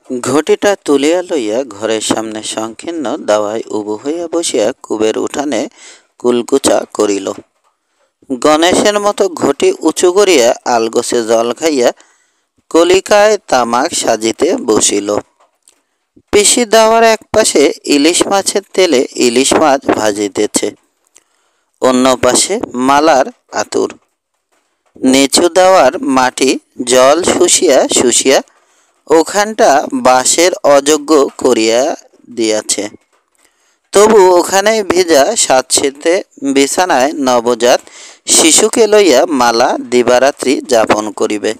ঘটিটা তুলিয়া লইয়া ঘরের সামনে সংকীর্ণ দাওয়ায় উবু হইয়া বসিয়া কুবের উঠানে কুলকুচা করিল। গণেশের মতো ঘটি উঁচু করিয়া আলগোছে জল খাইয়া কলিকায় তামাক সাজিতে বসিল। পিসি দাওয়ার এক পাশে ইলিশ মাছের তেলে ইলিশ মাছ ভাজিতেছে, অন্য পাশে মালার আতুর। নিচু দেওয়ার মাটি জল শুষিয়া শুষিয়া ওখানটা বাঁশের অযোগ্য করিয়া দিয়াছে। তবু ওখানে ভিজা সাতশীতে বিছানায় নবজাত শিশুকে লইয়া মালা দিবারাত্রি যাপন করিবে।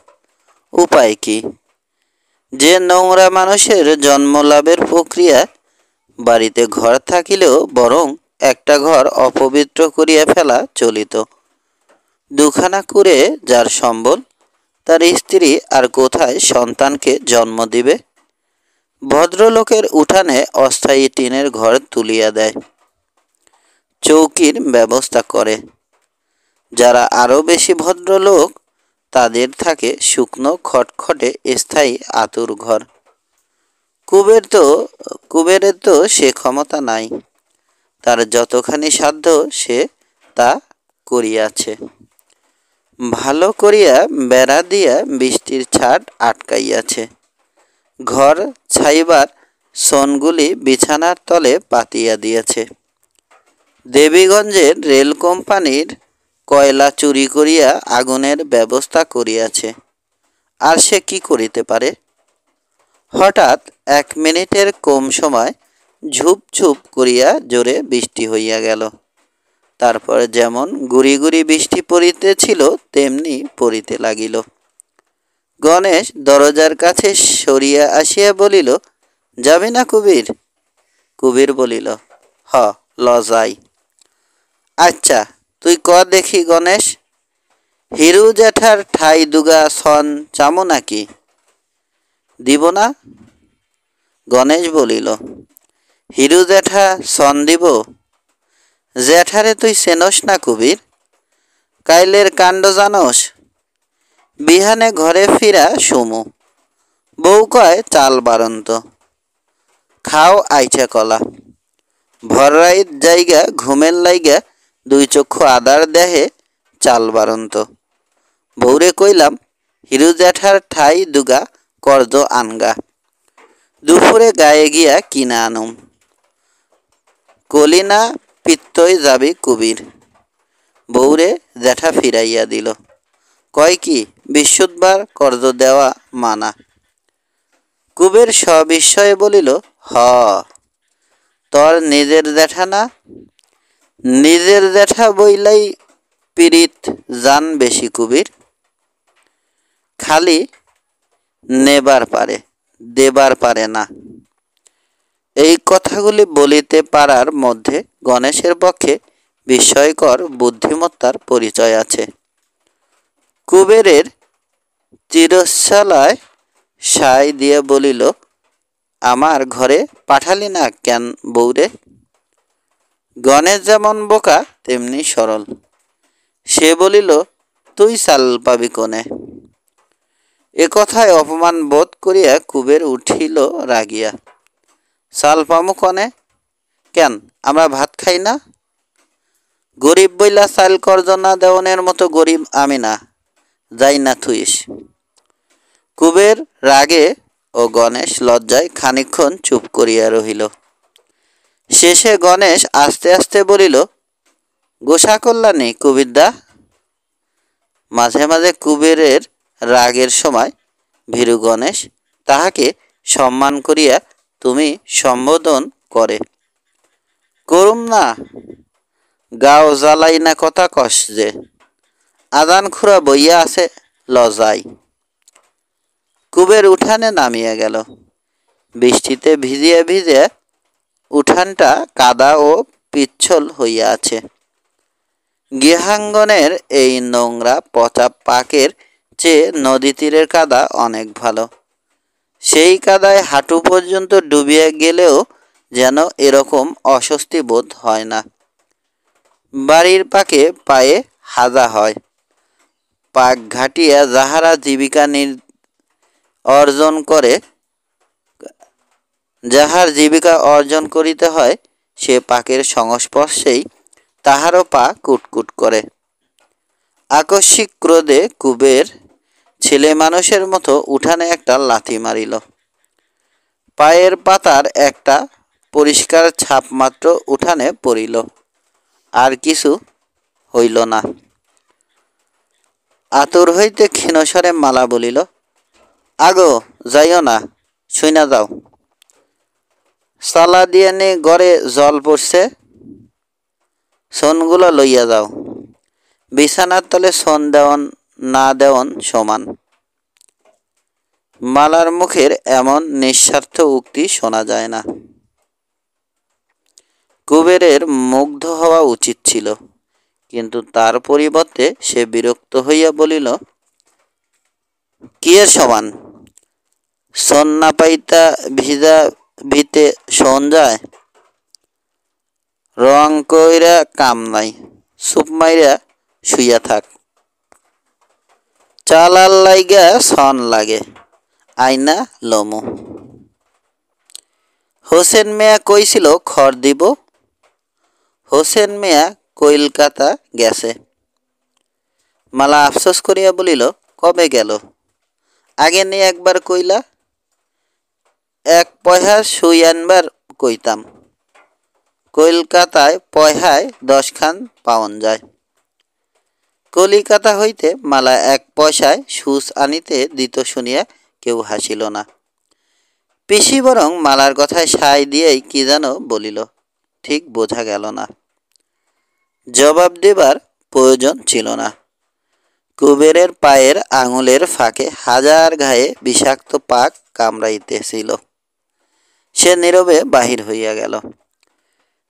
উপায় কি? যে নোংরা মানুষের জন্মলাভের প্রক্রিয়া, বাড়িতে ঘর থাকিলেও বরং একটা ঘর অপবিত্র করিয়া ফেলা চলিত। দুখানা করে যার সম্বল, তার স্ত্রী আর কোথায় সন্তানকে জন্ম দিবে? ভদ্রলোকের উঠানে অস্থায়ী টিনের ঘর তুলিয়া দেয়, চৌকির ব্যবস্থা করে। যারা আরও বেশি ভদ্রলোক, তাদের থাকে শুকনো খটখটে স্থায়ী আতুর ঘর। কুবেরের তো সে ক্ষমতা নাই। তার যতখানি সাধ্য সে তা করিয়াছে। ভালো করিয়া বেড়া দিয়া বৃষ্টির ছাট আটকাইয়াছে। ঘর ছাইবার সনগুলি বিছানার তলে পাতিয়া দিয়েছে। দেবীগঞ্জের রেল কোম্পানির কয়লা চুরি করিয়া আগুনের ব্যবস্থা করিয়াছে। আর সে কি করিতে পারে? হঠাৎ 1 মিনিটের কম সময় ঝুপ ঝুপ করিয়া জোরে বৃষ্টি হইয়া গেল। তারপর যেমন গুড়ি গুড়ি বৃষ্টি পড়িতেছিল তেমনি পড়িতে লাগিল। গণেশ দরজার কাছে সরিয়া আসিয়া বলিল, যাবি না কুবির? কুবির বলিল, হ, ল যাই। আচ্ছা, তুই ক দেখি গণেশ, হিরু জ্যাঠার ঠাই দুগা সন চামো নাকি? দিব না? গণেশ বলিল, হিরু জ্যাঠা সন দিব? জ্যাঠারে তুই চেনস না কুবির? কাইলের কাণ্ড জানস? বিহানে ঘরে ফিরা সুমু, বউ কয় চাল বারন্ত, খাও আইচা কলা। ভররাইত জায়গা ঘুমের লাইগা 2 চক্ষু আদার দেহে চাল বারন্ত। বউরে কইলাম, হিরু জ্যাঠার ঠাই দুগা করজ আনগা, দুপুরে গায়ে গিয়া কিনা আনুম। কলি না পিত্তই যাবি কুবির। বউরে জ্যাঠা ফিরাইয়া দিল। কয় কি, বিশুদ্ধবার কর্জ দেওয়া মানা। কুবের সবিস্ময়ে বলিল, হ, তোর নিজের জ্যাঠা না? নিজের জ্যাঠা বইলাই পিরিত জান বেশি কুবির। খালি নেবার পারে, দেবার পারে না। এই কথাগুলি বলিতে পারার মধ্যে গণেশের পক্ষে বিস্ময়কর বুদ্ধিমত্তার পরিচয় আছে। কুবেরের চিরশালায় সায় দিয়ে বলিল, আমার ঘরে পাঠালি না কেন বউরে? গণেশ যেমন বোকা তেমনি সরল। সে বলিল, তুই চাল পাবি কোনে? এ কথায় অপমান বোধ করিয়া কুবের উঠিল রাগিয়া। চাল পামু কনে? কেন, আমরা ভাত খাই না? গরিব বইলা চাল কর্জ না দেওয়ানের মতো গরিব আমি না, যাই না থুইস। কুবের রাগে ও গণেশ লজ্জায় খানিকক্ষণ চুপ করিয়া রহিল। শেষে গণেশ আস্তে আস্তে বলিল, গোসা কল্যাণী কুবিরদা। মাঝে মাঝে কুবেরের রাগের সময় ভীরু গণেশ তাহাকে সম্মান করিয়া তুমি সম্বোধন করে। করুম না, গাও জ্বালাই না কথা কস যে, আদান খুড়া বইয়া আছে, ল যাই। কুবের উঠানে নামিয়া গেল। বৃষ্টিতে ভিজিয়া ভিজিয়া উঠানটা কাদা ও পিচ্ছল হইয়া আছে। গৃহাঙ্গনের এই নোংরা পচা পাকের চেয়ে নদী তীরের কাদা অনেক ভালো। সেই কাদায় হাঁটু পর্যন্ত ডুবিয়া গেলেও যেন এরকম অস্বস্তি বোধ হয় না। বাড়ির পাকে পায়ে হাজা হয়। পাক ঘাটিয়া যাহারা জীবিকা অর্জন করে যাহার জীবিকা অর্জন করিতে হয় সে পাকের সংস্পর্শেই তাহারও পা কুটকুট করে। আকস্মিক ক্রোধে কুবের ছেলে মানুষের মতো উঠানে একটা লাথি মারিল। পায়ের পাতার একটা পরিষ্কার ছাপ মাত্র উঠানে পড়িল, আর কিছু হইল না। আতুর হইতে ক্ষীণস্বরে মালা বলিল, আগো যাইও না, শুইনা যাও। সালা দিয়ে নে, ঘরে জল পড়ছে, সোনগুলো লইয়া যাও। বিছানার তলে সোন দেওয়ন না দেওয়ন সমান। মালার মুখের এমন নিঃস্বার্থ উক্তি শোনা যায় না। কুবেরের মুগ্ধ হওয়া উচিত ছিল, কিন্তু তার পরিবর্তে সে বিরক্ত হইয়া বলিল, কি এর সমান? সোন না পাইতা ভিজা ভিতে শোন যায়? রং কইরা কাম নাই, সুপ মাইরা শুইয়া থাক। চালার লাইগা সন লাগে, আইনা লমু। হোসেন মিয়া কইছিল খড় দিব। হোসেন মিয়া কইলকাতা গেছে। মালা আফসোস করিয়া বলিল, কবে গেল? আগে নিয়ে একবার কইলা। এক পয়সা সুই আনবার কইতাম। কলকাতায় পয়সায় 10 খান পাওন যায়। কলিকাতা হইতে মালা 1 পয়সায় সুচ আনিতে দিত শুনিয়া কেউ হাসিল না। পিসি বরং মালার কথায় সায় দিয়েই কি যেন বলিল, ঠিক বোঝা গেল না। জবাব দেবার প্রয়োজন ছিল না। কুবেরের পায়ের আঙুলের ফাঁকে হাজার ঘায়ে বিষাক্ত পাক কামড়াইতেছিল। সে নীরবে বাহির হইয়া গেল।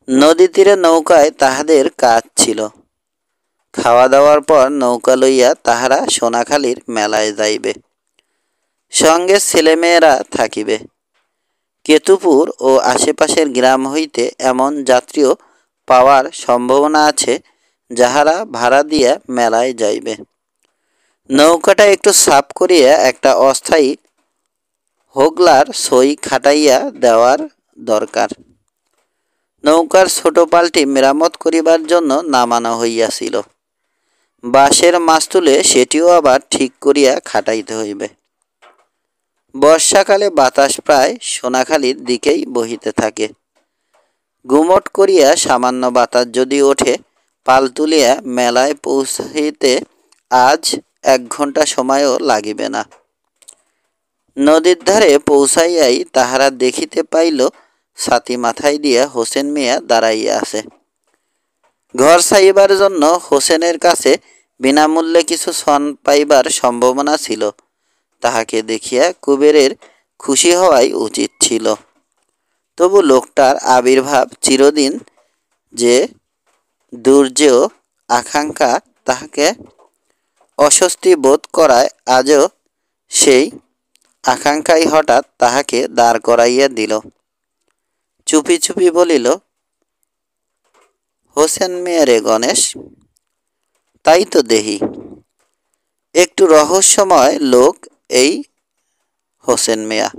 নদী তীরে নৌকায় তাহাদের কাজ ছিল। খাওয়া দাওয়ার পর নৌকা লইয়া তাহারা সোনাখালীর মেলায় যাইবে। সঙ্গে ছেলেমেয়েরা থাকিবে। কেতুপুর ও আশেপাশের গ্রাম হইতে এমন যাত্রীও পাওয়ার সম্ভাবনা আছে যাহারা ভাড়া দিয়া মেলায় যাইবে। নৌকাটা একটু সাফ করিয়া একটা অস্থায়ী হোগলার সই খাটাইয়া দেওয়ার দরকার। নৌকার ছোট পালটি মেরামত করিবার জন্য নামানো হইয়াছিল। বাঁশের মাস্তুলে সেটিও আবার ঠিক করিয়া খাটাইতে হইবে। বর্ষাকালে বাতাস প্রায় সোনাখালীর দিকেই বহিতে থাকে। গুমট করিয়া সামান্য বাতাস যদি ওঠে, পাল তুলিয়া মেলায় পৌঁছিতে আজ 1 ঘণ্টা সময়ও লাগিবে না। নদীর ধারে পৌঁছাইয়াই তাহারা দেখিতে পাইল ছাতি মাথায় দিয়া হোসেন মিয়া দাঁড়াইয়া আছে। ঘর ছাইবার জন্য হোসেনের কাছে বিনামূল্যে কিছু সন পাইবার সম্ভাবনা ছিল। তাহাকে দেখিয়া কুবেরের খুশি হওয়াই উচিত ছিল। তবু লোকটার আবির্ভাব চিরদিন যে দুর্জেয় আকাঙ্ক্ষা তাহাকে অস্বস্তি বোধ করায়, আজও সেই আকাঙ্ক্ষাই হঠাৎ তাহাকে দাঁড় করাইয়া দিল। চুপি চুপি বলিল, হোসেন মিয়া রে গণেশ? তাই তো দেহি। একটু রহস্যময় লোক এই হোসেন মিয়া।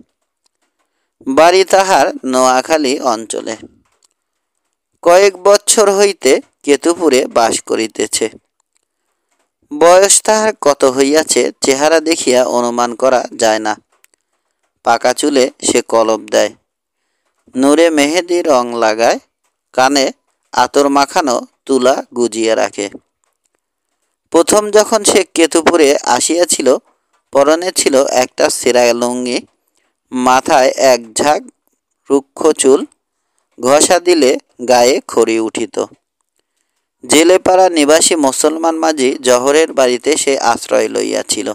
বাড়ি তাহার নোয়াখালী অঞ্চলে। কয়েক বৎসর হইতে কেতুপুরে বাস করিতেছে। বয়স তাহার কত হইয়াছে চেহারা দেখিয়া অনুমান করা যায় না। পাকা চুলে সে কলপ দেয়, নূরে মেহেদি রং লাগায়, কানে আতর মাখানো তুলা গুজিয়া রাখে। প্রথম যখন সে কেতুপুরে আসিয়াছিল, পরনে ছিল একটা ছেঁড়া লুঙ্গি, মাথায় এক ঝাঁক রুক্ষ চুল, ঘষা দিলে গায়ে খড়ি উঠিত। জেলেপাড়া নিবাসী মুসলমান মাঝি জহরের বাড়িতে সে আশ্রয় লইয়াছিল।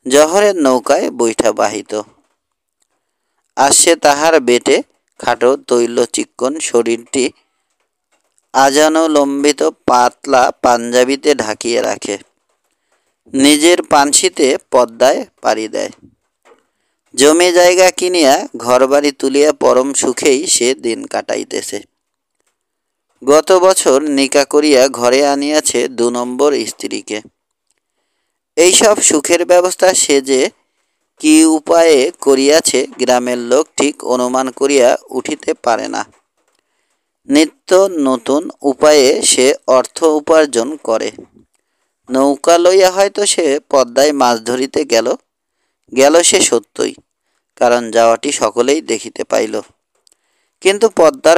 জহরের নৌকায় বৈঠা বাহিত। আসছে তাহার বেটে খাটো তৈল চিক্কন শরীরটি আজানো লম্বিত পাতলা পাঞ্জাবিতে ঢাকিয়ে রাখে। নিজের পানসিতে পদ্মায় পাড়ি দেয়। জমি জায়গা কিনিয়া ঘরবাড়ি তুলিয়া পরম সুখেই সে দিন কাটাইতেছে। গত বছর নিকা করিয়া ঘরে আনিয়াছে 2 নম্বর স্ত্রীকে। এইসব সুখের ব্যবস্থা সে যে কি উপায়ে করিয়াছে গ্রামের লোক ঠিক অনুমান করিয়া উঠিতে পারে না। নিত্য নতুন উপায়ে সে অর্থ উপার্জন করে। নৌকা লইয়া হয়তো সে পদ্মায় মাছ ধরিতে গেল সে সত্যই, কারণ যাওয়াটি সকলেই দেখিতে পাইল। কিন্তু পদ্মার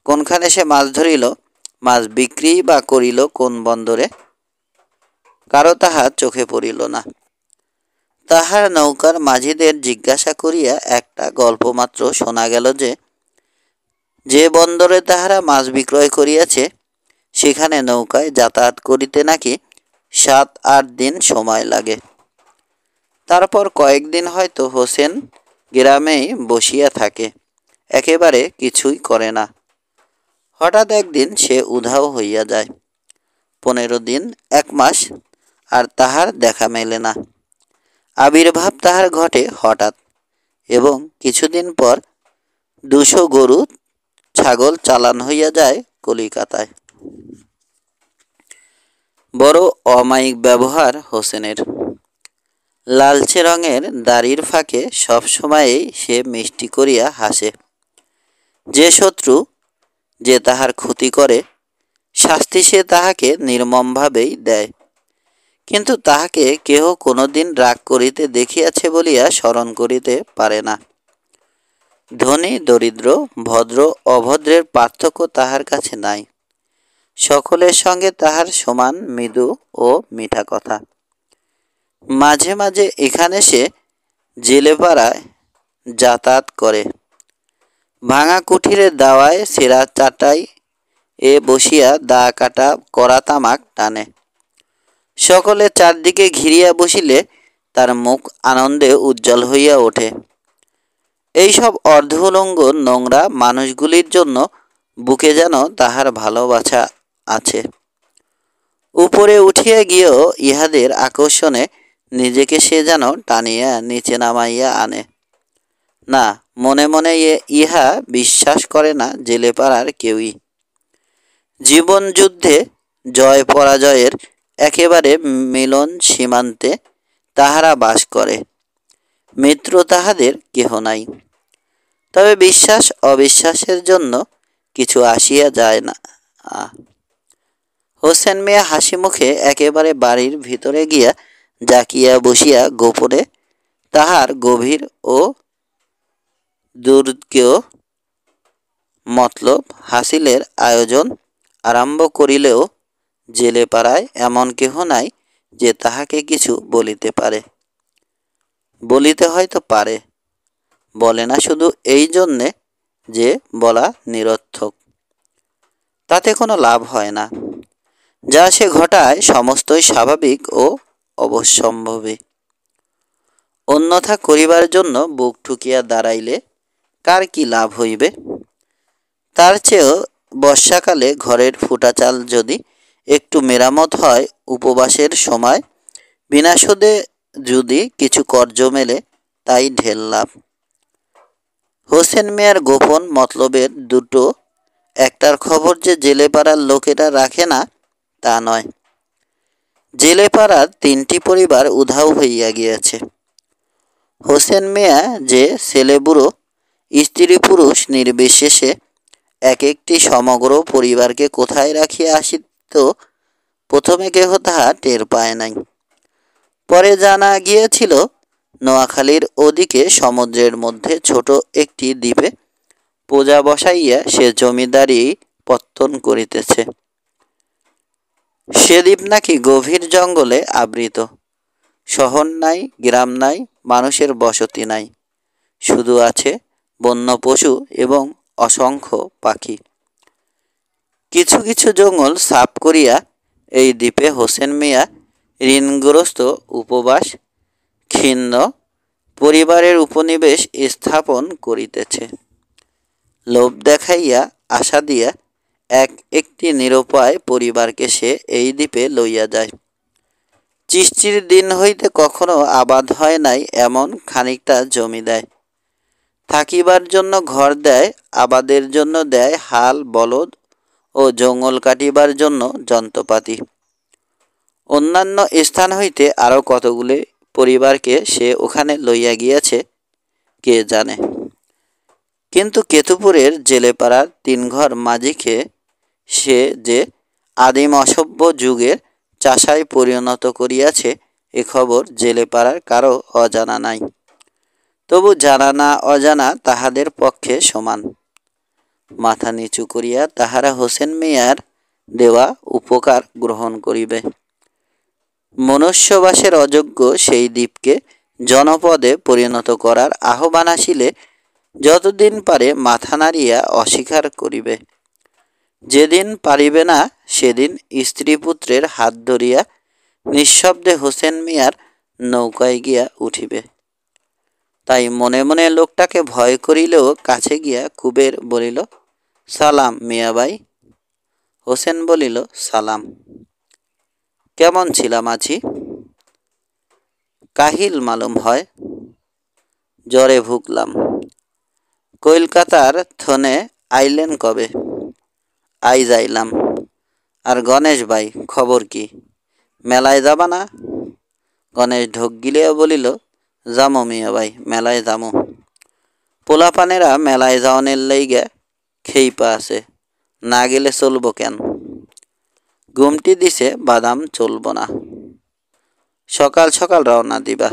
কোনখানে সে মাছ ধরিল, মাছ বিক্রি বা করিল কোন বন্দরে, কারো তাহা চোখে পড়িল না। তাহার নৌকার মাঝিদের জিজ্ঞাসা করিয়া একটা গল্প মাত্র শোনা গেল যে বন্দরে তাহারা মাছ বিক্রয় করিয়াছে, সেখানে নৌকায় যাতায়াত করিতে নাকি 7-8 দিন সময় লাগে। তারপর কয়েকদিন হয়তো হোসেন গ্রামেই বসিয়া থাকে, একেবারে কিছুই করে না। হঠাৎ একদিন সে উধাও হইয়া যায়। 15 দিন 1 মাস আর তাহার দেখা মেলে না। আবির্ভাব তাহার ঘটে হঠাৎ, এবং কিছুদিন পর 200 গরু ছাগল চালান হইয়া যায় কলিকাতায়। বড় অমায়িক ব্যবহার হোসেনের। লালচে রঙের দাড়ির ফাঁকে সব সময়েই সে মিষ্টি করিয়া হাসে। যে শত্রু, যে তাহার ক্ষতি করে, শাস্তি সে তাহাকে নির্মমভাবেই দেয়। কিন্তু তাহাকে কেহ কোনোদিন রাগ করিতে দেখিয়াছে বলিয়া স্মরণ করিতে পারে না। ধনী দরিদ্র, ভদ্র অভদ্রের পার্থক্য তাহার কাছে নাই। সকলের সঙ্গে তাহার সমান মৃদু ও মিঠা কথা। মাঝে মাঝে এখানে সে জেলেপাড়ায় যাতায়াত করে। ভাঙা কুঠিরের দাওয়ায় সেরা চাটাই বসিয়া দা কাটা কড়া তামাক টানে। সকলে চারদিকে ঘিরিয়া বসিলে তার মুখ আনন্দে উজ্জ্বল হইয়া ওঠে। এইসব অর্ধউলঙ্গ নোংরা মানুষগুলির জন্য বুকে যেন তাহার ভালোবাসা আছে। উপরে উঠিয়া গিয়েও ইহাদের আকর্ষণে নিজেকে সে যেন টানিয়া নিচে নামাইয়া আনে। না, মনে মনে ইহা বিশ্বাস করে না জেলেপাড়ার কেউই। জীবন যুদ্ধে জয় পরাজয়ের একেবারে মিলন সীমান্তে তাহারা বাস করে। মিত্র তাহাদের কেহ নাই। তবে বিশ্বাস অবিশ্বাসের জন্য কিছু আসিয়া যায় না। হোসেন মিয়া হাসি মুখে একেবারে বাড়ির ভিতরে গিয়া জাকিয়া বসিয়া গোপনে তাহার গভীর ও দুর্গেয় মতলব হাসিলের আয়োজন আরম্ভ করিলেও জেলেপাড়ায় এমন কেহ নাই যে তাহাকে কিছু বলিতে পারে। বলিতে হয়তো পারে, বলে না শুধু এই জন্যে যে বলা নিরর্থক। তাতে কোনো লাভ হয় না। যা সে ঘটায় সমস্তই স্বাভাবিক ও অবশ্যম্ভাবী। অন্যথা করিবার জন্য বুক ঠুকিয়া দাঁড়াইলে কার কি লাভ হইবে? তার চেয়েও বর্ষাকালে ঘরের ফুটা চাল যদি একটু মেরামত হয়, উপবাসের সময় বিনা সুদে যদি কিছু কর্জ মেলে, তাই ঢের লাভ। হোসেন মিয়ার গোপন মতলবের দুটো একটার খবর যে জেলেপাড়ার লোকেরা রাখে না, তা নয়। জেলেপাড়ার 3টি পরিবার উধাও হইয়া গিয়াছে। হোসেন মিয়া যে ছেলেবুড়ো, স্ত্রী পুরুষ নির্বিশেষে এক একটি সমগ্র পরিবারকে কোথায় রাখিয়া আসিত, প্রথমে কেহ তাহা টের পায় নাই। পরে জানা গিয়েছিল নোয়াখালীর ওদিকে সমুদ্রের মধ্যে ছোট একটি দ্বীপে প্রজা বসাইয়া সে জমিদারি পত্তন করিতেছে। সে দ্বীপ নাকি গভীর জঙ্গলে আবৃত। শহর নাই, গ্রাম নাই, মানুষের বসতি নাই, শুধু আছে বন্য পশু এবং অসংখ্য পাখি। কিছু কিছু জঙ্গল সাফ করিয়া এই দ্বীপে হোসেন মিয়া ঋণগ্রস্ত উপবাস ক্ষীণ পরিবারের উপনিবেশ স্থাপন করিতেছে। লোভ দেখাইয়া আশা দিয়া একটি নিরুপায় পরিবারকে সে এই দ্বীপে লইয়া যায়। চিষ্টির দিন হইতে কখনো আবাদ হয় নাই এমন খানিকটা জমি দেয়। থাকিবার জন্য ঘর দেয়, আবাদের জন্য দেয় হাল বলদ ও জঙ্গল কাটিবার জন্য যন্ত্রপাতি। অন্যান্য স্থান হইতে আরও কতগুলি পরিবারকে সে ওখানে লইয়া গিয়াছে কে জানে। কিন্তু কেতুপুরের জেলেপাড়ার 3 ঘর মাঝিকে সে যে আদিম অসভ্য যুগের চাষায় পরিণত করিয়াছে এ খবর জেলেপাড়ার কারো অজানা নাই। তবু জানা না অজানা তাহাদের পক্ষে সমান। মাথা নিচু করিয়া তাহারা হোসেন মিয়ার দেওয়া উপকার গ্রহণ করিবে। মনুষ্যবাসের অযোগ্য সেই দ্বীপকে জনপদে পরিণত করার আহ্বান আসিলে যতদিন পারে মাথা নাড়িয়া অস্বীকার করিবে। যেদিন পারিবে না সেদিন স্ত্রীপুত্রের হাত ধরিয়া নিঃশব্দে হোসেন মিয়ার নৌকায় গিয়া উঠিবে। তাই মনে মনে লোকটাকে ভয় করিলেও কাছে গিয়া কুবের বলিল, সালাম মিয়াবাই। হোসেন বলিল, সালাম। কেমন ছিলাম আছি? কাহিল মালুম হয়। জ্বরে ভুগলাম। কলকাতার থনে আইলেন কবে? আইজ আইলাম। আর গণেশ ভাই খবর কি? মেলায় যাবা না? গণেশ ঢোক গিলিয়া বলিল, যামো মিয়া ভাই, মেলায় যামো। পোলাপানেরা মেলায় যাওয়ানের লাইগা খেইপা আছে, না গেলে চলবো কেন? গুমটি দিছে বাদাম চলবো না। সকাল সকাল রওনা দিবা।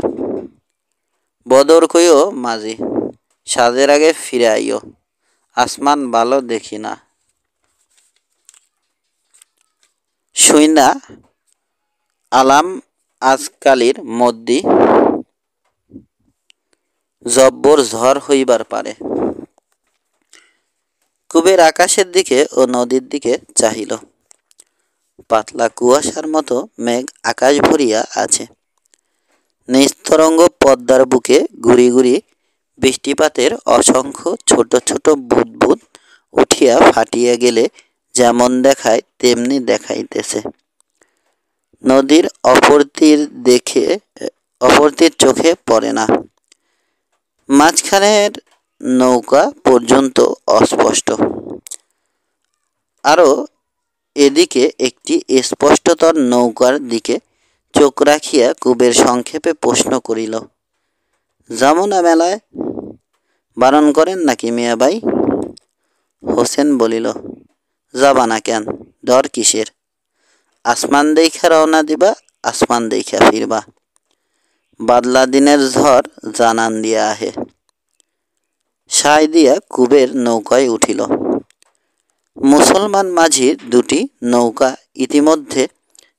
বদর কইও মাঝি, সাজের আগে ফিরে আইও। আসমান ভালো দেখি না। শুইনা আলাম আজকালির মধ্যে জব্বর ঝড় হইবার পারে। কুবের আকাশের দিকে ও নদীর দিকে চাহিল। পাতলা কুয়াশার মতো মেঘ আকাশ ভরিয়া আছে। নিস্তরঙ্গ পদ্মার বুকে গুড়ি গুড়ি বৃষ্টিপাতের অসংখ্য ছোট ছোট বুদবুদ উঠিয়া ফাটিয়া গেলে যেমন দেখায় তেমনি দেখাইতেছে। নদীর অপরটির চোখে পড়ে না। মাঝখানের নৌকা পর্যন্ত অস্পষ্ট। আরও এদিকে একটি স্পষ্টতর নৌকার দিকে চোখ রাখিয়া কুবের সংক্ষেপে প্রশ্ন করিল, যামো না মেলায়? বারণ করেন নাকি মিয়াবাই? হোসেন বলিল, যাবা না কেন? ডর কিসের? আসমান দেইখা রওনা দিবা, আসমান দেইখা ফিরবা। বাদলা দিনের ঝড় জানান দিয়া আহে। সায় দিয়া কুবের নৌকায় উঠিল। মুসলমান মাঝির 2টি নৌকা ইতিমধ্যে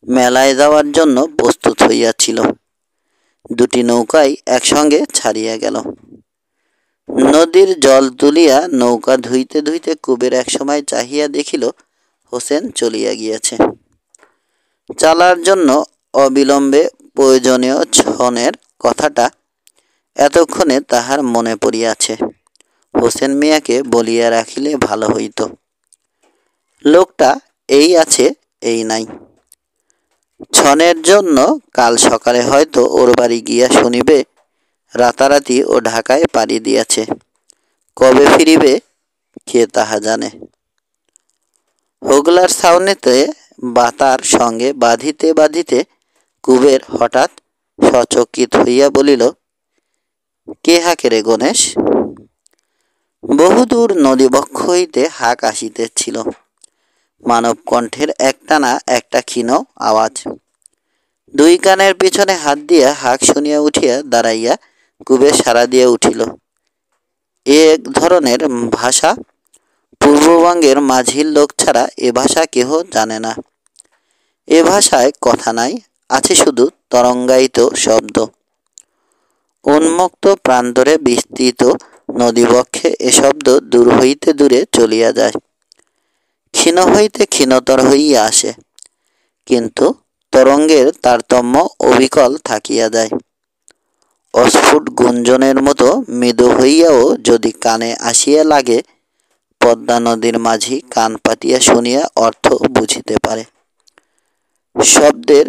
মেলায় যাওয়ার জন্য প্রস্তুত হইয়াছিল। 2টি নৌকাই একসঙ্গে ছাড়িয়া গেল। নদীর জল তুলিয়া নৌকা ধুইতে ধুইতে কুবের একসময় চাহিয়া দেখিল হোসেন চলিয়া গিয়াছে। চালার জন্য অবিলম্বে প্রয়োজনীয় ছনের কথাটা এতক্ষণে তাহার মনে পড়িয়াছে। হোসেন মিয়াকে বলিয়া রাখিলে ভালো হইত। লোকটা এই আছে এই নাই। ছনের জন্য কাল সকালে হয়তো ওর বাড়ি গিয়া শুনিবে রাতারাতি ও ঢাকায় পাড়ি দিয়াছে। কবে ফিরিবে কে তাহা জানে। হোগলার ছাউনিতে বাতার সঙ্গে বাঁধিতে বাঁধিতে কুবের হঠাৎ সচকিত হইয়া বলিল, কে হাঁকে রে গণেশ? বহুদূর নদীবক্ষ হইতে হাঁক আসিতেছিল। মানব কণ্ঠের একটানা একটা ক্ষীণ আওয়াজ। 2 কানের পিছনে হাত দিয়া হাঁক শুনিয়া উঠিয়া দাঁড়াইয়া কুবের সাড়া দিয়া উঠিল। এক ধরনের ভাষা পূর্ববঙ্গের মাঝির লোক ছাড়া এ ভাষা কেহ জানে না। এ ভাষায় কথা নাই, আছে শুধু তরঙ্গায়িত শব্দ। উন্মুক্ত প্রান্তরে বিস্তৃত নদীবক্ষে এ শব্দ দূর হইতে দূরে চলিয়া যায়, ক্ষীণ হইতে ক্ষীণতর হইয়া আসে, কিন্তু তরঙ্গের তারতম্য অবিকল থাকিয়া যায়। অস্ফুট গুঞ্জনের মতো মৃদু হইয়াও যদি কানে আসিয়া লাগে, পদ্মা নদীর মাঝি কান পাতিয়া শুনিয়া অর্থ বুঝিতে পারে। শব্দের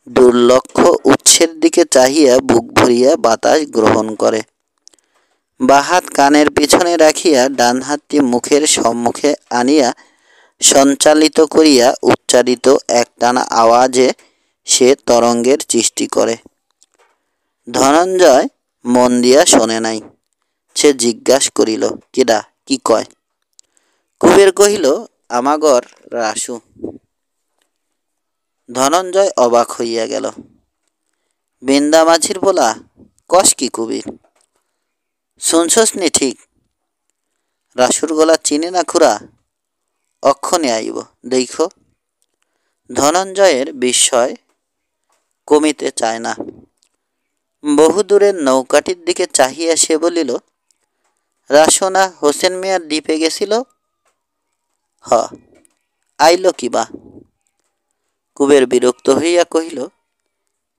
দুর্লক্ষ উৎসের দিকে চাহিয়া বুক ভরিয়া বাতাস গ্রহণ করে। বাঁ হাত কানের পিছনে রাখিয়া ডান হাতটি মুখের সম্মুখে আনিয়া সঞ্চালিত করিয়া উচ্চারিত একটানা আওয়াজে সে তরঙ্গের সৃষ্টি করে। ধনঞ্জয় মন দিয়া শোনে নাই। সে জিজ্ঞাস করিল, কিডা, কি কয়? কুবের কহিল, আমাগর রাসু। ধনঞ্জয় অবাক হইয়া গেল। বিন্দা মাঝির বলা, কস কি কুবির? শুনছস নি ঠিক? রাসুর গলা চিনি না খুড়া? অক্ষণে আইব, দেখো। ধনঞ্জয়ের বিস্ময় কমিতে চায় না। বহুদূরের নৌকাটির দিকে চাহিয়া সে বলিল, রাসনা হোসেন মিয়ার দ্বীপে গেছিল? হ, আইল কিবা? কুবের বিরক্ত হইয়া কহিল,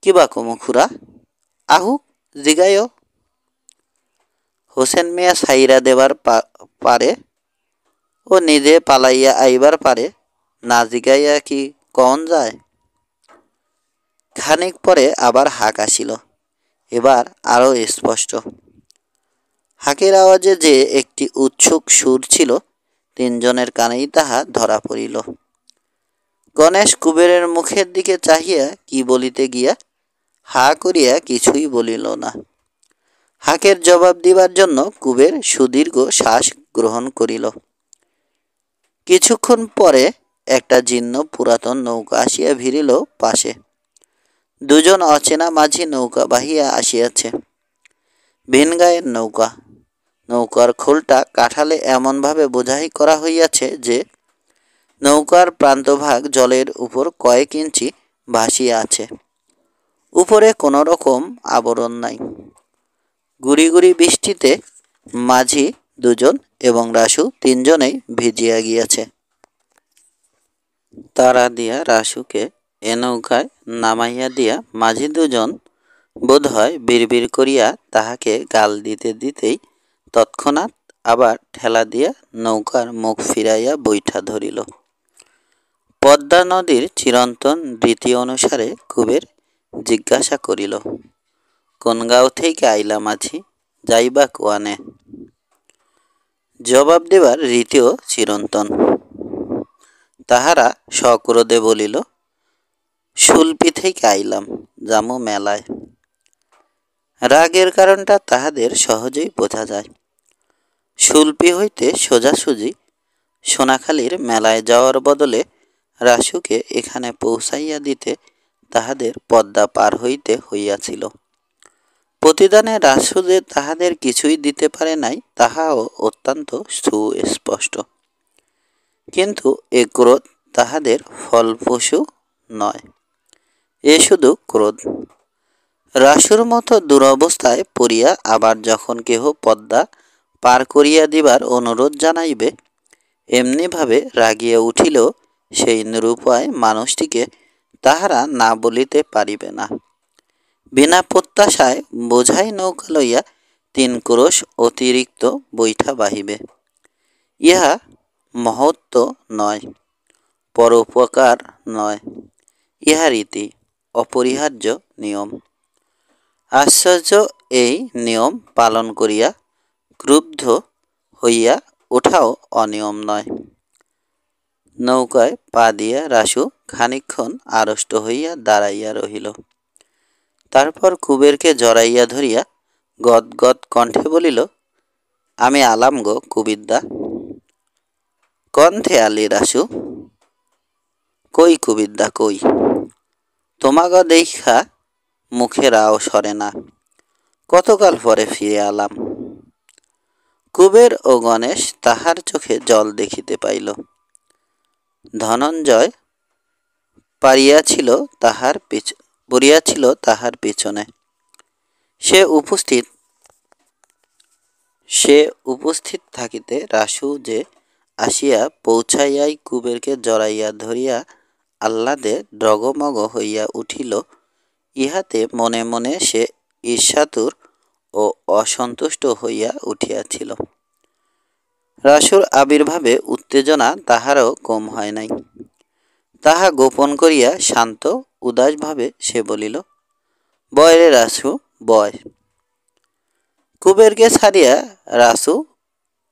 কিবা কমু খুড়া, আহুক জিগায়। হোসেন মিয়া সাইরা দেবার পারে ও নিজে পালাইয়া আইবার পারে, না জিগাইয়া কি কন যায়? খানিক পরে আবার হাঁক আসিল, এবার আরও স্পষ্ট। হাঁকের আওয়াজে যে একটি উৎসুক সুর ছিল, তিনজনের কানেই তাহা ধরা পড়িল। গণেশ কুবেরের মুখের দিকে চাহিয়া কি বলিতে গিয়া হা করিয়া কিছুই বলিল না। হাঁকের জবাব দিবার জন্য কুবের সুদীর্ঘ শ্বাস গ্রহণ করিল। কিছুক্ষণ পরে একটা জীর্ণ পুরাতন নৌকা আসিয়া ভিড়িল পাশে। দুজন অচেনা মাঝি নৌকা বাহিয়া আসিয়াছে। ভিনগাঁয়ের নৌকা। নৌকার খোলটা কাঠালে এমনভাবে বোঝাই করা হইয়াছে যে নৌকার প্রান্তভাগ জলের উপর কয়েক ইঞ্চি ভাসিয়া আছে। উপরে কোনো রকম আবরণ নাই। গুড়ি গুড়ি বৃষ্টিতে মাঝি দুজন এবং রাসু তিনজনেই ভিজিয়া গিয়াছে। তারা দিয়া রাসুকে এ নৌকায় নামাইয়া দিয়া মাঝি দুজন বোধ হয় বিড়বিড় করিয়া তাহাকে গাল দিতে দিতেই তৎক্ষণাৎ আবার ঠেলা দিয়া নৌকার মুখ ফিরাইয়া বৈঠা ধরিল। পদ্মা নদীর চিরন্তন রীতি অনুসারে কুবের জিজ্ঞাসা করিল, কোন গাঁও থেকে আইলা মাঝি, যাইবা কোয়ানে? জবাব দেবার রীতিও চিরন্তন। তাহারা সক্রোধে বলিল, শুলপি থেকে আইলাম, যামু মেলায়। রাগের কারণটা তাহাদের সহজেই বোঝা যায়। শুলপি হইতে সোজাসুজি সোনাখালীর মেলায় যাওয়ার বদলে রাসুকে এখানে পৌঁছাইয়া দিতে তাহাদের পদ্মা পার হইতে হইয়াছিল। প্রতিদানে রাসু যে তাহাদের কিছুই দিতে পারে নাই, তাহাও অত্যন্ত সুস্পষ্ট। কিন্তু এ ক্রোধ তাহাদের ফলপ্রসূ নয়, এ শুধু ক্রোধ। রাসুর মতো দুরবস্থায় পড়িয়া আবার যখন কেহ পদ্মা পার করিয়া দিবার অনুরোধ জানাইবে, এমনিভাবে রাগিয়া উঠিলেও সেই নিরুপায় মানুষটিকে তাহারা না বলিতে পারিবে না। বিনা প্রত্যাশায় বোঝাই নৌকা লইয়া 3 ক্রোশ অতিরিক্ত বৈঠা বাহিবে। ইহা মহত্ব নয়, পরোপকার নয়, ইহা রীতি, অপরিহার্য নিয়ম। আশ্চর্য এই নিয়ম পালন করিয়া ক্রুদ্ধ হইয়া ওঠাও অনিয়ম নয়। নৌকায় পা দিয়া রাসু খানিকক্ষণ আড়ষ্ট হইয়া দাঁড়াইয়া রহিল। তারপর কুবেরকে জড়াইয়া ধরিয়া গদগদ কণ্ঠে বলিল, আমি আলাম গো কুবিরদা। কণ্ঠে আলি রাসু? কই কুবিরদা কই? তোমাগ দেখা মুখে রাও সরে না, কতকাল পরে ফিরে আলাম। কুবের ও গণেশ তাহার চোখে জল দেখিতে পাইল। ধনঞ্জয় পড়িয়াছিল তাহার পিছনে। সে উপস্থিত থাকিতে রাসু যে আসিয়া পৌঁছাইয়াই কুবেরকে জড়াইয়া ধরিয়া আহ্লাদে ডগমগ হইয়া উঠিল, ইহাতে মনে মনে সে ঈর্ষাতুর ও অসন্তুষ্ট হইয়া উঠিয়াছিল। রাসুর আবির্ভাবে উত্তেজনা তাহারও কম হয় নাই। তাহা গোপন করিয়া শান্ত উদাসভাবে সে বলিল, বয় রে রাসু, বয়। কুবেরকে ছাড়িয়া রাসু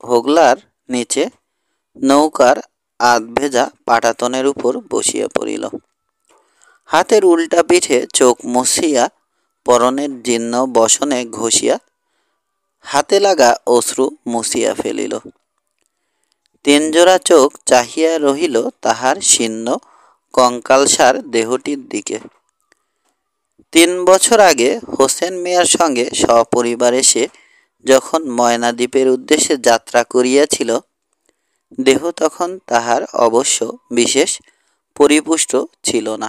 হোগলার নিচে নৌকার আধভেজা পাটাতনের উপর বসিয়া পড়িল। হাতের উল্টা পিঠে চোখ মুছিয়া পরনের জীর্ণ বসনে ঘষিয়া হাতে লাগা অশ্রু মুছিয়া ফেলিল। তিনজোড়া চোখ চাহিয়া রহিল তাহার শীর্ণ কঙ্কালসার দেহটির দিকে। 3 বছর আগে হোসেন মিয়ার সঙ্গে সপরিবারে সে যখন ময়নাদ্বীপের উদ্দেশ্যে যাত্রা করিয়াছিল, দেহ তখন তাহার অবশ্য বিশেষ পরিপুষ্ট ছিল না,